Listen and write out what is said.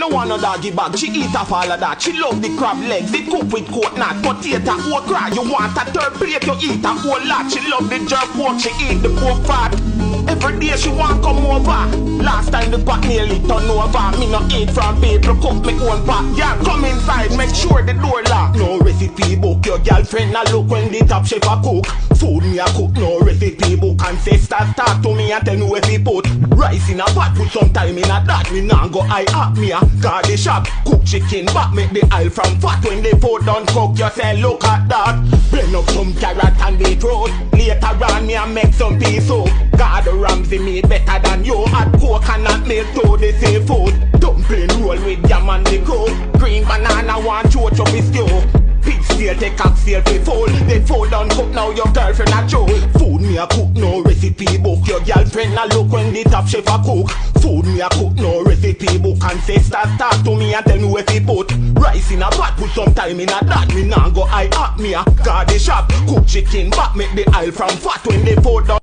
No want no doggy bag, she eat off all of that. She love the crab legs, the cook with coconut, potato, okra. You want a third plate, you eat a whole lot. She love the jerk pork, she eat the pork fat. Every day she want come over. Last time the pot nearly turn over. Me no eat from people, cook me own pot. Yeah, come inside, make sure the door locked. No recipe book, your girlfriend a look when the top chef a cook. Food me a cook, no recipe book. Ancestors talk to me and tell me where we put rice in a pot, put some time in a that. Me nah go eye up me a car the shop. Cook chicken back, make the aisle from fat. When the food done cook, you say look at that. Blend up some carrot and beetroot. Later on me a make some pea soup. God Ramsay me better than you. Add coconut milk to the seafood. Dumpling roll with jam and the coke. Green banana one choach up his stew. Pig steal take cocktail fi full. The food done cook now your girlfriend a chow. Food me a cook no recipe book. Your girlfriend a look when the top chef a cook. Food me a cook no recipe book. Ancestors talk to me and tell me where fi put rice in a pot, put some time in a that. Me nah go eye up me a car the shop. Cook chicken back, make the aisle from fat when the food done.